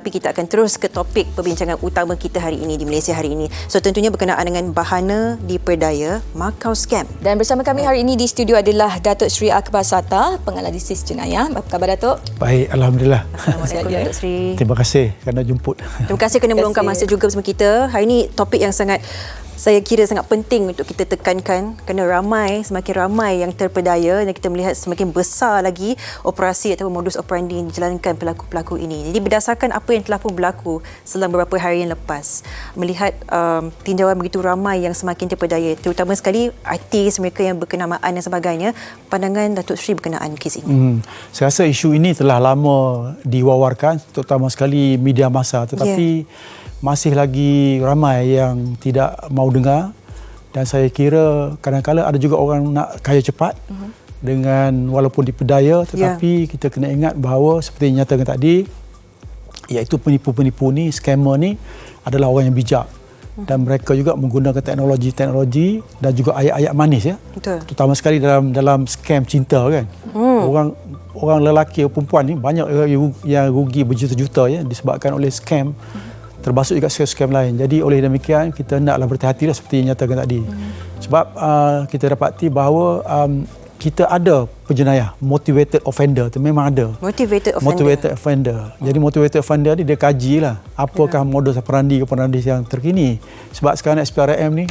Tapi kita akan terus ke topik perbincangan utama kita hari ini di Malaysia hari ini. So tentunya berkenaan dengan bahana diperdaya Makau Scam. Dan bersama kami hari ini di studio adalah Datuk Seri Akbar Sata, penganalisis jenayah. Apa khabar Datuk? Baik, alhamdulillah. Assalamualaikum Datuk Seri. Terima kasih kerana jemput. Terima kasih kerana meluangkan masa juga bersama kita. Hari ini topik yang saya kira sangat penting untuk kita tekankan kerana semakin ramai yang terpedaya dan kita melihat semakin besar lagi operasi atau modus operandi yang dijalankan pelaku-pelaku ini. Jadi berdasarkan apa yang telah pun berlaku selama beberapa hari yang lepas, melihat tinjauan begitu ramai yang semakin terpedaya, terutama sekali artis mereka yang berkenamaan dan sebagainya, pandangan Datuk Seri berkenaan kes ini. Saya rasa isu ini telah lama diwawarkan, terutama sekali media massa, tetapi masih lagi ramai yang tidak mau dengar, dan saya kira kadang-kadang ada juga orang nak kaya cepat dengan walaupun dipedaya, tetapi kita kena ingat bahawa seperti yang nyatakan tadi, iaitu penipu-penipu ni, scammer ni adalah orang yang bijak, dan mereka juga menggunakan teknologi dan juga ayat-ayat manis, ya. Betul. Terutama sekali dalam scam cinta, kan. Orang lelaki atau perempuan ni banyak yang rugi berjuta-juta, ya, disebabkan oleh scam, termasuk juga scam lain. Jadi oleh demikian kita hendaklah berhati-hatilah seperti yang nyatakan tadi. Sebab kita dapati bahawa kita ada penjenayah, motivated offender, itu memang ada. Motivated offender. Jadi motivated offender ni dia kajilah apakah modus operandi yang terkini. Sebab sekarang SPRM ni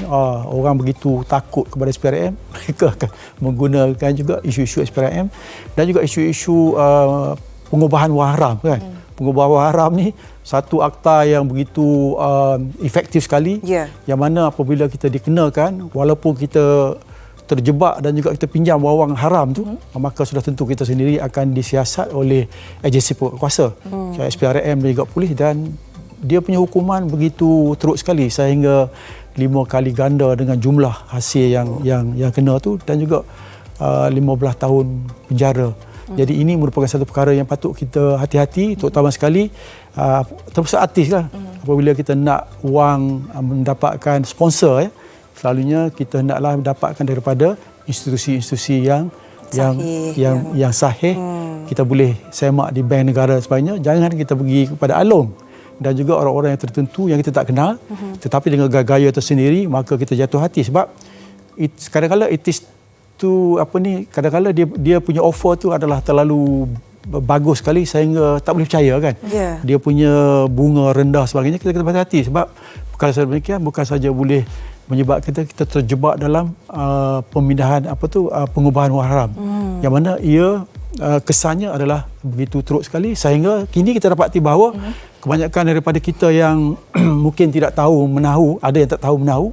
orang begitu takut kepada SPRM, mereka akan menggunakan juga isu-isu SPRM dan juga isu-isu pengubahan wang haram, kan. Pengubahan wang haram ni satu akta yang begitu efektif sekali, yang mana apabila kita dikenakan, walaupun kita terjebak dan juga kita pinjam wang haram tu, maka sudah tentu kita sendiri akan disiasat oleh agensi kuasa, SPRM dan juga polis, dan dia punya hukuman begitu teruk sekali sehingga 5 kali ganda dengan jumlah hasil yang kena tu, dan juga 15 tahun penjara. Jadi ini merupakan satu perkara yang patut kita hati-hati, terutama sekali termasuk artis lah. Apabila kita nak wang mendapatkan sponsor, ya, selalunya kita hendaklah mendapatkan daripada institusi-institusi yang sahih. Kita boleh semak di bank negara dan sebagainya. Jangan kita pergi kepada alung dan juga orang-orang yang tertentu yang kita tak kenal, tetapi dengan gaya tersendiri, maka kita jatuh hati. Sebab kadang-kadang kadang-kadang dia punya offer tu adalah terlalu bagus sekali sehingga tak boleh percaya, kan. Dia punya bunga rendah sebagainya, kita kena hati-hati. Sebab perkara demikian bukan saja boleh menyebabkan kita terjebak dalam pemindahan pengubahan wang haram, yang mana ia kesannya adalah begitu teruk sekali sehingga kini kita dapati bahawa kebanyakan daripada kita yang mungkin tidak tahu menahu, ada yang tak tahu menahu,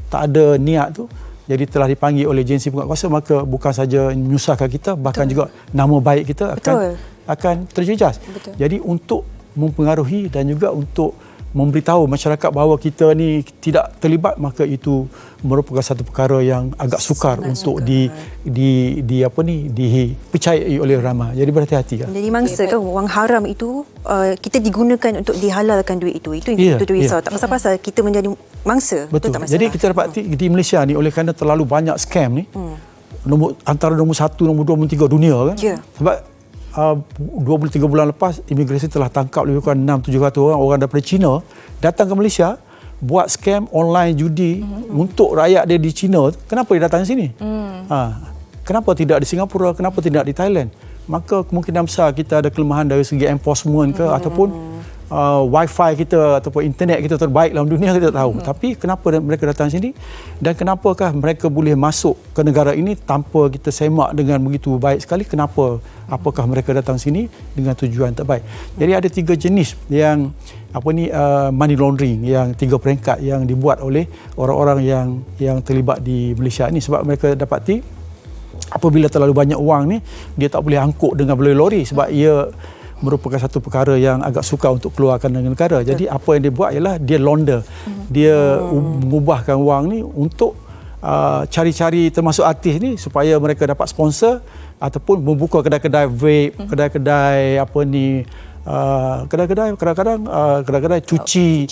tak ada niat tu, jadi telah dipanggil oleh agensi penguatkuasa, maka bukan saja menyusahkan kita, bahkan juga nama baik kita akan terjejas. Jadi untuk mempengaruhi dan juga untuk memberitahu masyarakat bahawa kita ni tidak terlibat, maka itu merupakan satu perkara yang agak sukar untuk dipercayai oleh ramai. Jadi berhati-hati. Jadi mangsa kan wang haram itu kita digunakan untuk dihalalkan duit itu. Itu yang kita risau. Tak pasal-pasal kita menjadi mangsa. Betul. Tak masalah. Jadi kita dapati di Malaysia ni, oleh kerana terlalu banyak scam ni, antara nombor 1, nombor 2, nombor 3 dunia, kan. Sebab 2-3 bulan lepas, imigresen telah tangkap lebih kurang 600-700 orang daripada China datang ke Malaysia buat scam online judi untuk rakyat dia di China. Kenapa dia datang ke sini? Kenapa tidak di Singapura? Kenapa tidak di Thailand? Maka kemungkinan besar kita ada kelemahan dari segi enforcement ke ataupun wifi kita ataupun internet kita terbaik dalam dunia, kita tak tahu. Tapi kenapa mereka datang sini dan kenapakah mereka boleh masuk ke negara ini tanpa kita semak dengan begitu baik sekali? Kenapa? Apakah mereka datang sini dengan tujuan terbaik? Jadi ada 3 jenis yang money laundering, yang 3 peringkat yang dibuat oleh orang-orang yang terlibat di Malaysia ini. Sebab mereka dapati apabila terlalu banyak wang ni, dia tak boleh angkut dengan melalui lori sebab ia merupakan satu perkara yang agak sukar untuk keluarkan dengan negara. Jadi apa yang dia buat ialah dia launder. Dia mengubahkan wang ni untuk cari-cari, termasuk artis ni, supaya mereka dapat sponsor ataupun membuka kedai-kedai vape, kedai-kedai kadang-kadang cuci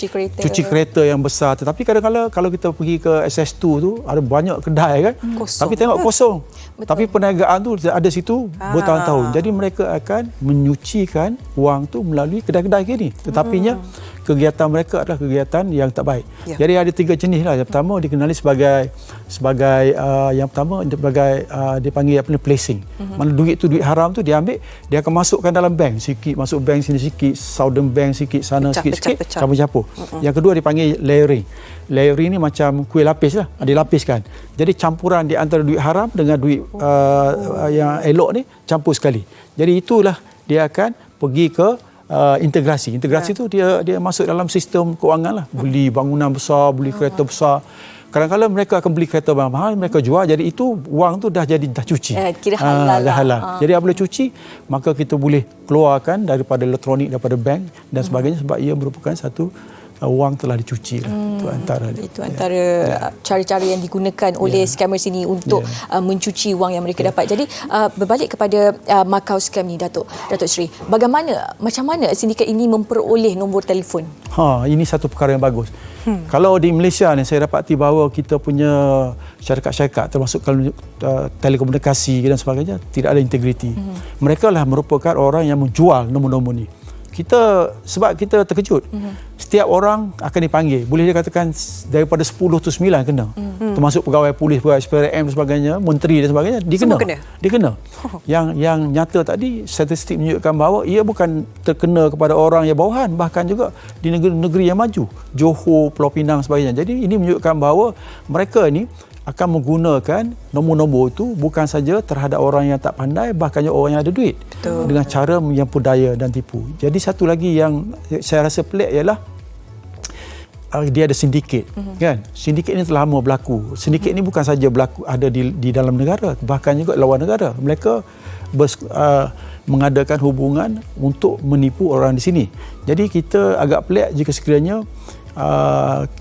kereta yang besar. Tetapi kadang-kadang kalau kita pergi ke SS2 tu ada banyak kedai kan, tapi tengok kosong. Betul. Tapi perniagaan tu ada situ bertahun-tahun. Jadi mereka akan menyucikan wang tu melalui kedai-kedai ini. Tetapinya kegiatan mereka adalah kegiatan yang tak baik. Ya. Jadi ada 3 jenis lah. Yang pertama dikenali sebagai dipanggil placing. Mana duit tu, duit haram tu dia ambil, dia akan masukkan dalam bank. Sikit masuk bank sini sikit, Southern Bank sikit, sana sikit, campur-campur. Yang kedua dipanggil layering. Layering ni macam kuih lapis lah, dilapiskan. Jadi campuran di antara duit haram dengan duit yang elok ni campur sekali. Jadi itulah dia akan pergi ke integrasi. Integrasi tu dia masuk dalam sistem kewangan lah. Beli bangunan besar, beli kereta besar. Kadang-kadang mereka akan beli kereta mahal, mereka jual. Jadi itu wang tu dah cuci. Kira halal. Dah halal. Jadi apabila cuci, maka kita boleh keluarkan daripada elektronik, daripada bank dan sebagainya, sebab ia merupakan satu wang telah dicuci lah. Itu antara cara-cara yang digunakan oleh scammers ini untuk mencuci wang yang mereka dapat. Jadi berbalik kepada Macau scam ni, Datuk Sri, macam mana sindiket ini memperoleh nombor telefon? Ini satu perkara yang bagus. Kalau di Malaysia ni saya dapati bahawa kita punya syarikat-syarikat termasuk telekomunikasi dan sebagainya tidak ada integriti. Mereka lah merupakan orang yang menjual nombor-nombor ni. Sebab kita terkejut. Setiap orang akan dipanggil. Boleh dikatakan daripada 10 tu 9 kena. Termasuk pegawai polis, pegawai SPRM dan sebagainya, menteri dan sebagainya, dia kena. Yang nyata tadi, statistik menunjukkan bahawa ia bukan terkena kepada orang yang bawahan, bahkan juga di negeri-negeri yang maju. Johor, Pulau Pinang dan sebagainya. Jadi ini menunjukkan bahawa mereka ni akan menggunakan nombor-nombor itu bukan saja terhadap orang yang tak pandai, bahkan orang yang ada duit. Betul. Dengan cara menyapu daya dan tipu. Jadi satu lagi yang saya rasa pelik ialah dia ada sindiket. Kan? Sindiket ini telah lama berlaku. Sindiket ini bukan saja berlaku ada di dalam negara, bahkan juga luar negara. Mereka mengadakan hubungan untuk menipu orang di sini. Jadi kita agak pelik jika sekiranya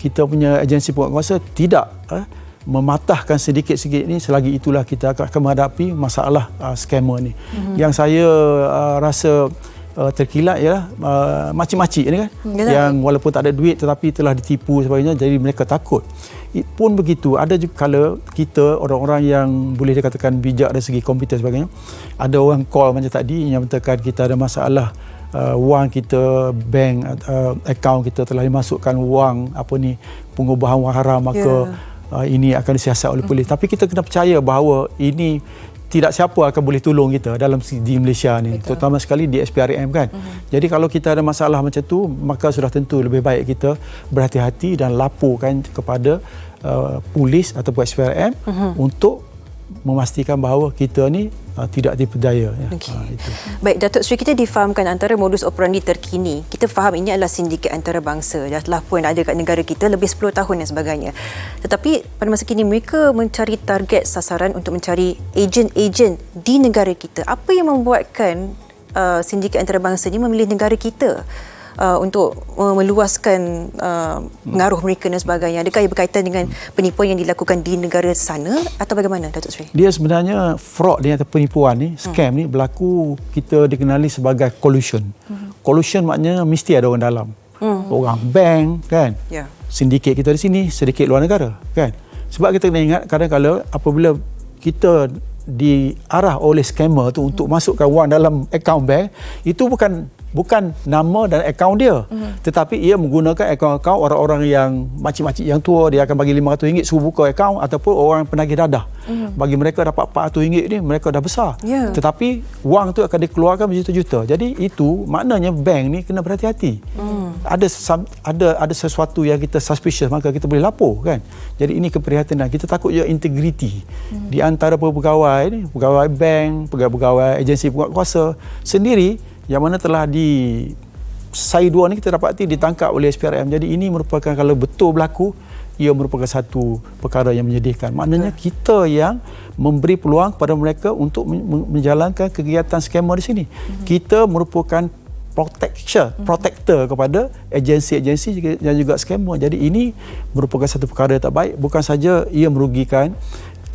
kita punya agensi penguatkuasa tidak mematahkan sedikit-sedikit ini, selagi itulah kita akan menghadapi masalah scammer ni. Yang saya rasa terkilat ialah makcik-makcik ni kan, yang walaupun tak ada duit tetapi telah ditipu sebagainya, jadi mereka takut. Pun begitu, ada juga kala kita orang-orang yang boleh dikatakan bijak dari segi komputer sebagainya, ada orang call macam tadi yang mengatakan kita ada masalah wang kita, bank akaun kita telah dimasukkan wang pengubahan wang haram, maka ini akan disiasat oleh polis. Tapi kita kena percaya bahawa ini tidak siapa akan boleh tolong kita di Malaysia ni. Betul. Terutama sekali di SPRM kan. Jadi kalau kita ada masalah macam tu, maka sudah tentu lebih baik kita berhati-hati dan laporkan kepada polis ataupun SPRM untuk memastikan bahawa kita ni tidak diperdaya. Itu. Baik, Datuk Sri, kita difahamkan antara modus operandi terkini. Kita faham ini adalah sindiket antarabangsa. Dah telah pun ada kat negara kita lebih 10 tahun dan sebagainya. Tetapi pada masa kini mereka mencari target sasaran untuk mencari ejen-ejen di negara kita. Apa yang membuatkan sindiket antarabangsa ini memilih negara kita untuk meluaskan pengaruh mereka dan sebagainya? Adakah ia berkaitan dengan penipuan yang dilakukan di negara sana atau bagaimana, Datuk Sri? Dia sebenarnya fraud ni atau penipuan ni, scam ni berlaku, kita dikenali sebagai collusion. Collusion maknanya mesti ada orang dalam. Orang bank kan. Sindiket kita di sini, sedikit luar negara kan. Sebab kita kena ingat kadang-kadang apabila kita diarah oleh scammer tu untuk masukkan wang dalam akaun bank, itu bukan nama dan akaun dia, tetapi ia menggunakan akaun-akaun orang-orang yang makcik-makcik yang tua. Dia akan bagi RM500 suruh buka akaun, ataupun orang penagih dadah. Bagi mereka dapat RM400 ni, mereka dah besar. Tetapi wang tu akan dikeluarkan berjuta-juta. Jadi itu maknanya bank ni kena berhati-hati. Ada sesuatu yang kita suspicious, maka kita boleh lapor kan. Jadi ini keprihatinan. Kita takut juga integriti di antara pegawai ni, pegawai bank, pegawai agensi penguatkuasa sendiri, yang mana telah di Sai 2 ni kita dapati ditangkap oleh SPRM. Jadi ini merupakan, kalau betul berlaku, ia merupakan satu perkara yang menyedihkan. Maknanya kita yang memberi peluang kepada mereka untuk menjalankan kegiatan scammer di sini. Kita merupakan protector kepada agensi-agensi dan juga scammer. Jadi ini merupakan satu perkara yang tak baik. Bukan saja ia merugikan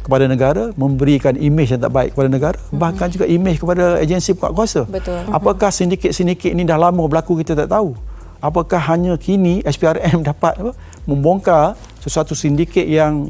kepada negara, memberikan imej yang tak baik kepada negara, bahkan juga imej kepada agensi buka kuasa. Betul. Apakah sindiket-sindiket ini dah lama berlaku kita tak tahu? Apakah hanya kini SPRM dapat membongkar sesuatu sindiket yang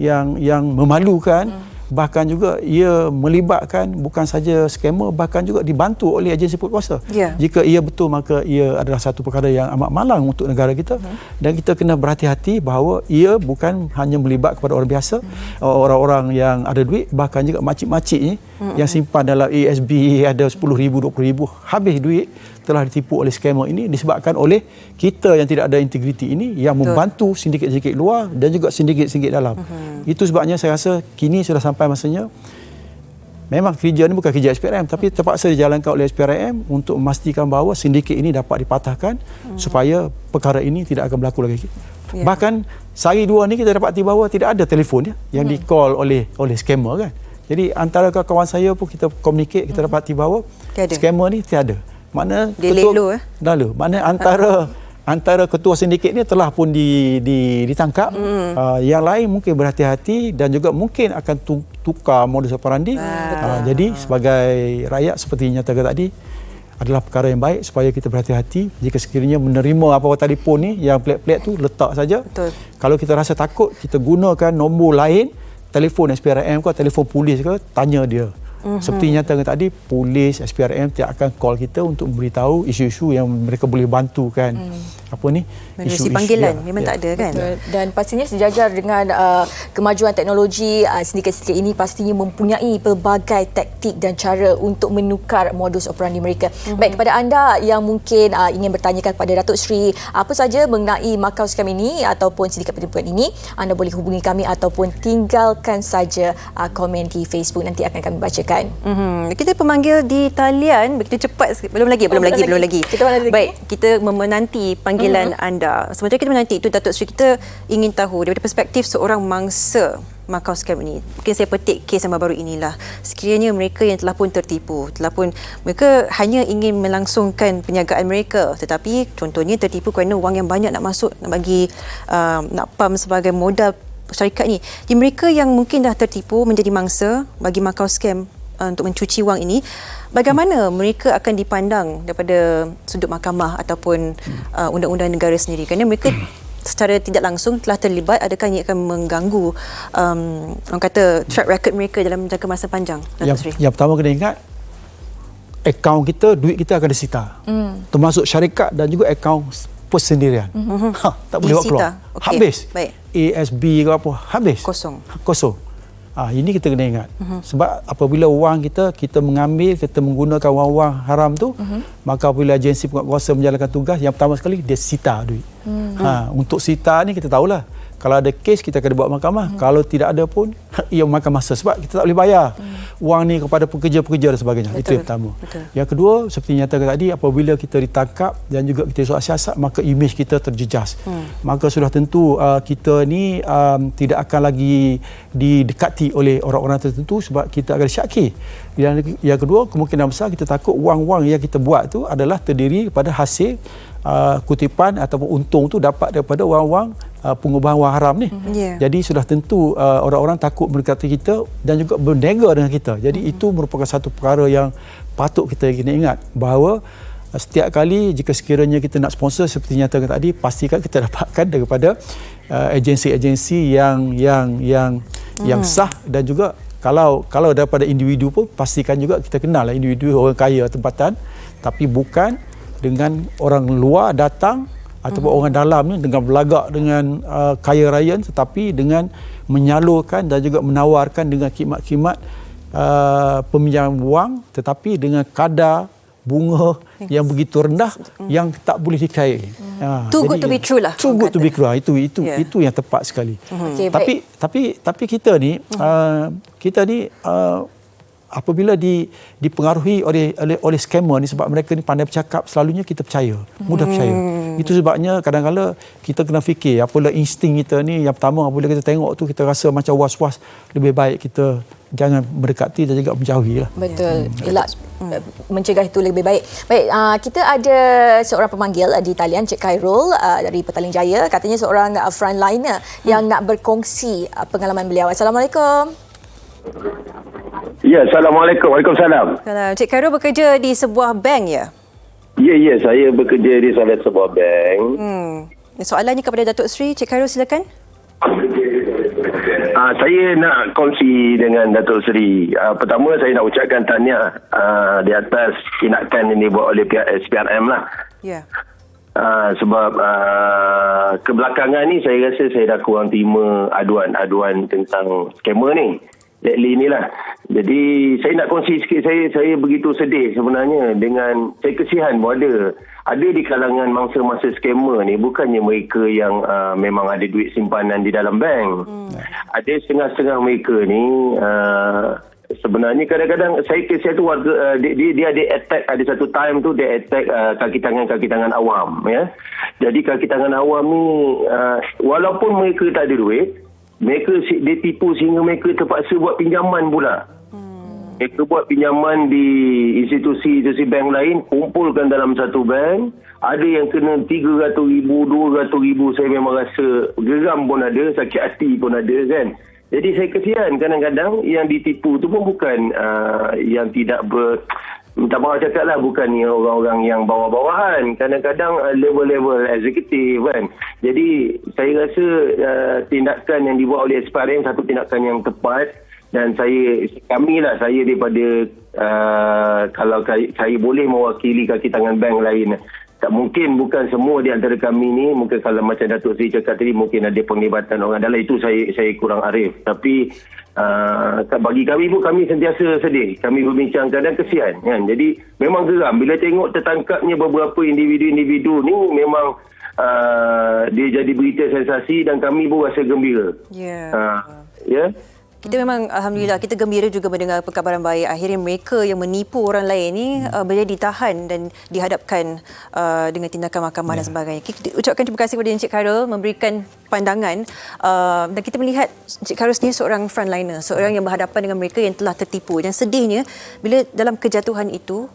memalukan, bahkan juga ia melibatkan bukan saja skamer, bahkan juga dibantu oleh agensi berkuasa. Jika ia betul, maka ia adalah satu perkara yang amat malang untuk negara kita, dan kita kena berhati-hati bahawa ia bukan hanya melibat kepada orang biasa, orang-orang yang ada duit, bahkan juga makcik-makcik ni yang simpan dalam ASB ada 10,000, 20,000, habis duit, telah ditipu oleh skamer ini disebabkan oleh kita yang tidak ada integriti ini yang membantu sindiket-sindiket luar dan juga sindiket-sindiket dalam. Itu sebabnya saya rasa kini sudah sampai masanya, memang kerja ini bukan kerja SPRM, tapi terpaksa dijalankan oleh SPRM untuk memastikan bahawa sindiket ini dapat dipatahkan supaya perkara ini tidak akan berlaku lagi. Bahkan sehari dua ni kita dapati bahawa tidak ada telefon yang di-call oleh skamer kan. Jadi antara kawan saya pun kita communicate, kita dapati bahawa skamer ni tiada. Mana ketua lalu mana antara ketua sindiket ni telah pun ditangkap. Yang lain mungkin berhati-hati dan juga mungkin akan tukar modus operandi. Jadi sebagai rakyat seperti nyatakan tadi, adalah perkara yang baik supaya kita berhati-hati. Jika sekiranya menerima apa-apa telefon ni yang pelik-pelik tu, letak saja. Kalau kita rasa takut, kita gunakan nombor lain, telefon SPRM ke, telefon polis ke, tanya dia. Seperti nyatakan tadi, polis, SPRM tidak akan call kita untuk memberitahu isu-isu yang mereka boleh bantukan. Isu panggilan memang tak ada kan. Dan pastinya sejajar dengan kemajuan teknologi, sindiket-sindiket ini pastinya mempunyai pelbagai taktik dan cara untuk menukar modus operandi mereka. Baik, kepada anda yang mungkin ingin bertanyakan kepada Datuk Seri apa saja mengenai Macau Scam ini ataupun sindiket penipuan ini, anda boleh hubungi kami ataupun tinggalkan saja komen di Facebook, nanti akan kami bacakan. Kita pemanggil di talian begitu cepat. Belum lagi. Baik, kita menanti panggilan anda. Sementara kita menanti itu, Datuk Seri, kita ingin tahu daripada perspektif seorang mangsa Macau Scam ini. Mungkin saya petik kes yang baru inilah. Sekiranya mereka yang telah pun tertipu, mereka hanya ingin melangsungkan perniagaan mereka, tetapi contohnya tertipu kerana wang yang banyak nak masuk, nak bagi nak pam sebagai modal syarikat ni. Jadi mereka yang mungkin dah tertipu menjadi mangsa bagi Macau Scam untuk mencuci wang ini, bagaimana mereka akan dipandang daripada sudut mahkamah ataupun undang-undang negara sendiri? Kerana mereka secara tidak langsung telah terlibat. Adakah ini akan mengganggu orang kata track record mereka dalam jangka masa panjang? Yang pertama kena ingat, akaun kita, duit kita akan disita, termasuk syarikat dan juga akaun persendirian. Tak boleh buat keluar. Habis. Baik. ASB ke apa, habis. Kosong. Ini kita kena ingat. Sebab apabila wang kita mengambil, kita menggunakan wang-wang haram tu, maka apabila agensi penguatkuasa menjalankan tugas, yang pertama sekali dia sita duit. Untuk sita ni kita tahulah, kalau ada kes kita akan dibawa mahkamah. Kalau tidak ada pun ia memakan masa sebab kita tak boleh bayar wang ni kepada pekerja-pekerja dan sebagainya. Itu yang pertama. Yang kedua, seperti nyatakan tadi, apabila kita ditangkap dan juga kita soal siasat, maka imej kita terjejas. Maka sudah tentu kita ni tidak akan lagi didekati oleh orang-orang tertentu sebab kita akan disyaki. Yang kedua, kemungkinan besar kita takut wang-wang yang kita buat tu adalah terdiri kepada hasil kutipan ataupun untung tu dapat daripada wang-wang pengubahan wang haram ni. Jadi sudah tentu orang-orang takut mendekati kita dan juga berniaga dengan kita. Jadi itu merupakan satu perkara yang patut kita kena ingat, bahawa setiap kali jika sekiranya kita nak sponsor seperti nyatakan tadi, pastikan kita dapatkan daripada agensi-agensi yang sah, dan juga kalau daripada individu pun pastikan juga kita kenal individu orang kaya tempatan, tapi bukan dengan orang luar datang ataupun orang dalam ni dengan berlagak dengan kaya raya, tetapi dengan menyalurkan dan juga menawarkan dengan khidmat-khidmat peminjaman wang, tetapi dengan kadar bunga yang begitu rendah yang tak boleh dikait. Too good to be true lah. Too good to be true. Itu yang tepat sekali. Tapi kita ni apabila dipengaruhi oleh scammer ni, sebab mereka ni pandai bercakap, selalunya kita percaya, mudah percaya. Itu sebabnya kadang-kadang kita kena fikir, apalah insting kita ni. Yang pertama, apabila kita tengok tu kita rasa macam was-was, lebih baik kita jangan mendekati dan juga menjauhi lah. Betul. Elak mencegah itu lebih baik. Baik, kita ada seorang pemanggil di talian, Cik Khairul dari Petaling Jaya. Katanya seorang frontliner yang nak berkongsi pengalaman beliau. Assalamualaikum. Ya, Assalamualaikum. Waalaikumsalam. Kalau Cik Khairul bekerja di sebuah bank ya? Ya, saya bekerja di salah sebuah bank. Soalannya kepada Datuk Seri, Cik Khairul silakan. Saya nak kongsi dengan Datuk Seri. Pertama, saya nak ucapkan tahniah di atas tindakan ini buat oleh pihak SPRM lah. Ya. Sebab kebelakangan ni saya rasa saya dah kurang terima aduan-aduan tentang skamer ni. Lately ni lah. Jadi saya nak kongsi sikit, saya begitu sedih sebenarnya dengan, saya kesian pun ada di kalangan mangsa-mangsa skamer ni, bukannya mereka yang memang ada duit simpanan di dalam bank. Ada setengah-setengah mereka ni sebenarnya kadang-kadang saya kesian tu warga, dia ada attack, ada satu time tu dia attack kaki tangan awam ya. Jadi kaki tangan awam ni walaupun mereka tak ada duit, dia tipu sehingga mereka terpaksa buat pinjaman pula. Mereka buat pinjaman di institusi bank lain, kumpulkan dalam satu bank. Ada yang kena 300,000, 200,000. Saya memang rasa geram pun ada, sakit hati pun ada kan. Jadi saya kesian kadang-kadang yang ditipu tu pun bukan yang tidak minta maaf cakap lah, bukannya orang-orang yang bawah-bawahan. Kadang-kadang level-level eksekutif kan. Jadi saya rasa tindakan yang dibuat oleh SPRM satu tindakan yang tepat. Dan saya daripada kalau saya boleh mewakili kaki tangan bank lain, tak mungkin, bukan semua di antara kami ni, mungkin kalau macam Datuk Seri cakap tadi mungkin ada penglibatan orang dalam itu, saya kurang arif. Tapi bagi kami pun, kami sentiasa sedih, kami berbincangkan dan kesian kan. Jadi memang geram bila tengok tertangkapnya beberapa individu-individu ni. Memang dia jadi berita sensasi dan kami pun rasa gembira. Ya. Kita memang alhamdulillah, kita gembira juga mendengar perkabaran baik. Akhirnya mereka yang menipu orang lain ni boleh ditahan dan dihadapkan dengan tindakan mahkamah dan sebagainya. Kita ucapkan terima kasih kepada Encik Khairul memberikan pandangan dan kita melihat Encik Khairul sendiri seorang frontliner, seorang yang berhadapan dengan mereka yang telah tertipu. Dan sedihnya bila dalam kejatuhan itu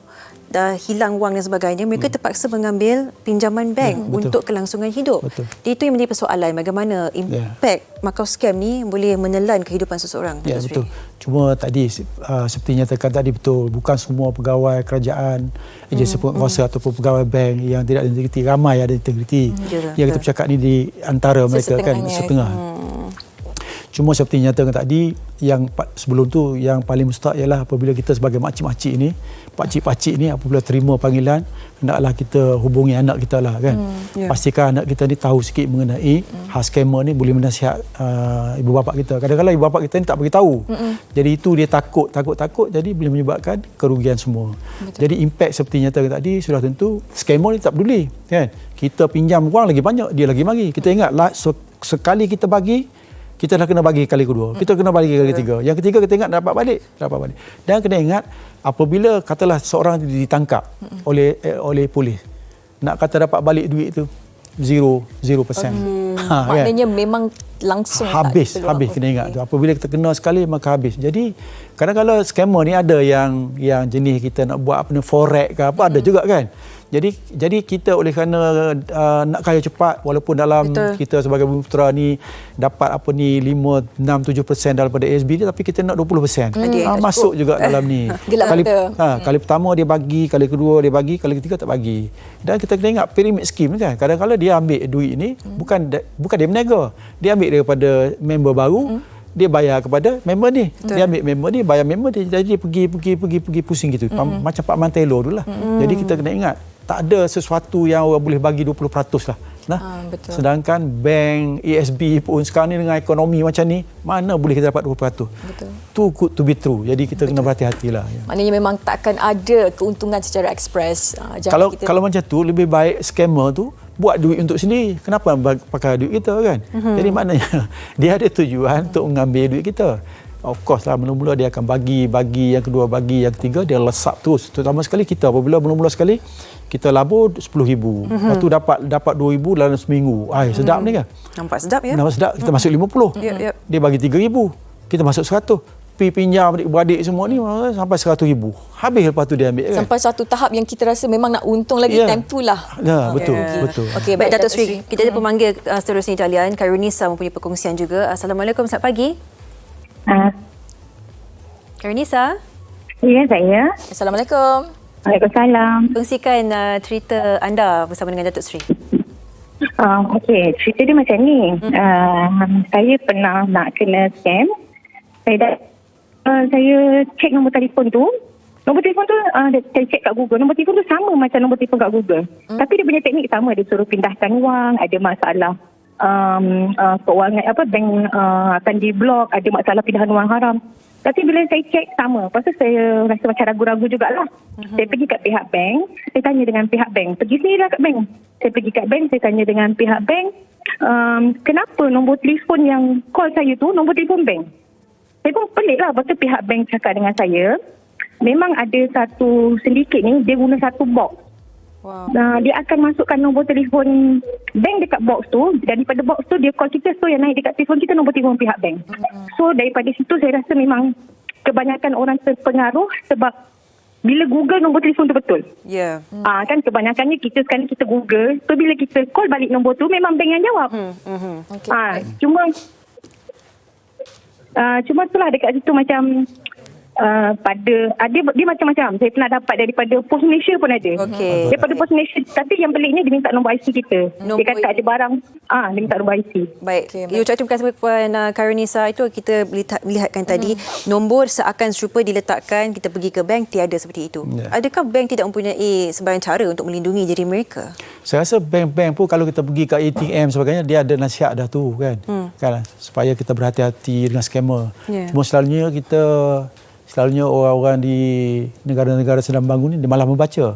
dah hilang wang dan sebagainya, mereka terpaksa mengambil pinjaman bank untuk kelangsungan hidup. Jadi itu yang menjadi persoalan, bagaimana impak Makau scam ni boleh menelan kehidupan seseorang. Ya, betul. Cuma tadi seperti nyatakan tadi, betul, bukan semua pegawai kerajaan, agensi penguasa ataupun pegawai bank yang tidak ada integriti. Ramai ada integriti. Yang kita bercakap ni di antara mereka kan, setengah. Cuma seperti nyatakan tadi, yang sebelum tu yang paling mustahak ialah apabila kita sebagai makcik-makcik ni, pakcik-pakcik ni apabila terima panggilan, hendaklah kita hubungi anak kita lah kan. Pastikan anak kita ni tahu sikit mengenai scammer ni, boleh menasihat ibu bapa kita. Kadang-kadang ibu bapa kita ni tak beritahu. Jadi itu dia takut, jadi boleh menyebabkan kerugian semua. Jadi impak seperti nyatakan tadi, sudah tentu scammer ni tak peduli kan. Kita pinjam wang lagi banyak, dia lagi bagi. Kita ingatlah sekali kita bagi, kita dah kena bagi kali kedua, kita kena bagi kali ketiga. Yang ketiga kita ingat dapat balik. Dan kena ingat apabila katalah seorang ditangkap oleh polis, nak kata dapat balik duit tu 0%. Maknanya memang langsung habis kena ingat tu. Apabila kita kena sekali maka habis. Jadi kadang-kadang scammer ni ada yang jenis kita nak buat apa ni, forex ke apa, ada juga kan. Jadi kita oleh kerana nak kaya cepat, walaupun dalam kita sebagai bumi putera ni dapat 5-6-7% daripada ASB ni, tapi kita nak 20%. Masuk juga dalam ni. Kali pertama dia bagi, kali kedua dia bagi, kali ketiga tak bagi. Dan kita kena ingat pyramid scheme kan. Kadang-kadang dia ambil duit ni bukan dia berniaga. Dia ambil daripada member baru. Dia bayar kepada member ni. Dia ambil member ni, bayar member dia. Jadi dia pergi pusing gitu. Macam Pak Mantelo dulu lah. Jadi kita kena ingat, tak ada sesuatu yang orang boleh bagi 20% lah. Sedangkan bank, ASB pun sekarang ni dengan ekonomi macam ni, mana boleh kita dapat 20%. Too good to be true. Jadi kita kena berhati-hatilah. Maknanya memang takkan ada keuntungan secara ekspres. Kalau macam tu, lebih baik scammer tu buat duit untuk sendiri. Kenapa pakai duit kita kan? Jadi maknanya dia ada tujuan untuk mengambil duit kita. Of course lah, mula-mula dia akan bagi, yang kedua bagi, yang ketiga dia lesap terus. Terutama sekali kita, apabila mula-mula sekali kita labur 10,000. Lepas tu dapat 2,000 dalam seminggu. Sedap ni kan? Nampak sedap ya? Nampak sedap. Kita masuk 50. Dia bagi 3,000. Kita masuk 100. Pinjam adik-beradik semua ni sampai 100,000. Habis lepas tu dia ambil kan? Sampai satu tahap yang kita rasa memang nak untung lagi, time tu lah. Betul. Okey, baik Datuk Seri. Kita ada pemanggil seterusnya talian. Khairunisa mempunyai perkongsian juga. Assalamualaikum, selamat pagi. Karenisa, Ya, saya. Assalamualaikum. Waalaikumsalam. kongsikan cerita anda bersama dengan Datuk Seri. Okey, cerita dia macam ni. Saya pernah nak kena scam. Saya cek nombor telefon tu. Nombor telefon tu saya cek kat Google. Nombor telefon tu sama macam nombor telefon kat Google. Tapi dia punya teknik sama. Dia suruh pindahkan wang, ada masalah keuangan bank akan diblok, ada masalah pindahan wang haram. Tapi bila saya cek sama, lepas tu saya rasa macam ragu-ragu jugalah. Saya pergi kat pihak bank, saya tanya dengan pihak bank. Pergi sendirilah kat bank. Saya pergi kat bank, saya tanya dengan pihak bank, kenapa nombor telefon yang call saya tu nombor telefon bank? Saya pun pelik lah. Lepas tu pihak bank cakap dengan saya, memang ada satu sindiket ni, dia guna satu box. Wow. Dia akan masukkan nombor telefon bank dekat box tu. Daripada box tu dia call kita. So yang naik dekat telefon kita nombor telefon pihak bank. So daripada situ saya rasa memang kebanyakan orang terpengaruh sebab bila Google nombor telefon tu betul. Ya. Kan kebanyakannya kita sekarang kita Google. So bila kita call balik nombor tu memang bank yang jawab. Okey. Cuma itulah dekat situ macam dia macam-macam. Saya pernah dapat daripada Pos Malaysia pun ada. Okey. Daripada Pos Malaysia. Tapi yang peliknya dia minta nombor IC kita. Dia kata ada barang. Dia minta nombor IC. Baik. Okey, Okay, ucap terima kasih kepada Karenisa. Itu kita melihatkan tadi nombor seakan serupa diletakkan, kita pergi ke bank tiada seperti itu. Adakah bank tidak mempunyai sebarang cara untuk melindungi diri mereka? Saya rasa bank-bank pun kalau kita pergi ke ATM sebagainya, dia ada nasihat dah tu kan. Kan supaya kita berhati-hati dengan scammer. Cuma selalunya orang-orang di negara-negara sedang bangun ni dia malah membaca.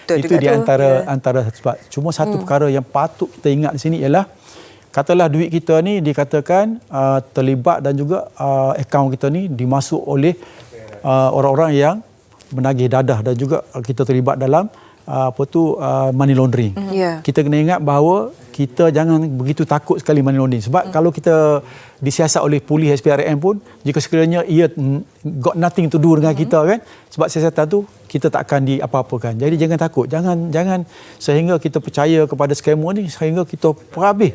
Itu di antara sebab. Cuma satu perkara yang patut kita ingat di sini ialah katalah duit kita ni dikatakan terlibat dan juga akaun kita ni dimasuk oleh orang-orang yang menagih dadah dan juga kita terlibat dalam money laundering. Kita kena ingat bahawa kita jangan begitu takut sekali money laundering sebab kalau kita disiasat oleh polis SPRM pun jika sekiranya ia got nothing to do dengan kita kan, sebab siasatan tu kita tak akan diapa-apakan. Jadi jangan takut, jangan sehingga kita percaya kepada scammer ni sehingga kita perhabis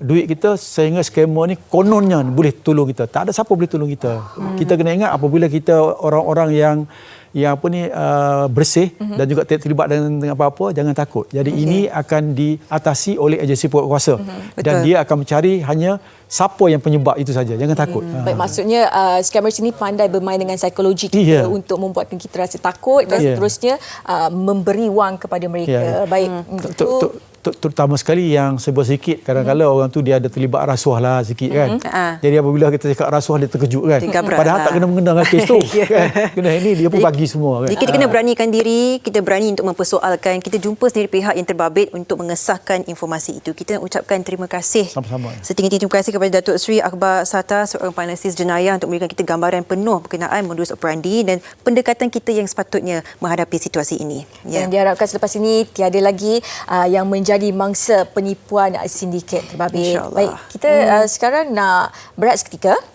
duit kita sehingga scammer ni kononnya boleh tolong kita. Tak ada siapa boleh tolong kita. Kita kena ingat apabila kita orang-orang yang bersih dan juga tidak terlibat dengan apa-apa, jangan takut. Jadi ini akan diatasi oleh agensi pokok kuasa dan dia akan mencari hanya siapa yang penyebab itu saja. Jangan takut. Baik, maksudnya scammers ini pandai bermain dengan psikologi kita untuk membuatkan kita rasa takut dan seterusnya memberi wang kepada mereka. Baik, terutama sekali yang sebut sikit kadang-kadang orang tu dia ada terlibat rasuah lah sikit kan. Jadi apabila kita cakap rasuah dia terkejut kan. Padahal tak kena mengena dengan kes tu kan. Kena ini dia pun bagi semua kan. Jadi kita kena beranikan diri, kita berani untuk mempersoalkan, kita jumpa sendiri pihak yang terbabit untuk mengesahkan informasi itu. Kita ucapkan terima kasih. Sama-sama. Setinggi-tinggi terima kasih kepada Datuk Seri Akbar Sata, seorang penalisis jenayah untuk memberikan kita gambaran penuh berkenaan modus operandi dan pendekatan kita yang sepatutnya menghadapi situasi ini. Dan diharapkan selepas ini tiada lagi yang menjadi mangsa penipuan sindiket terbabit. Baik, kita sekarang nak berehat seketika.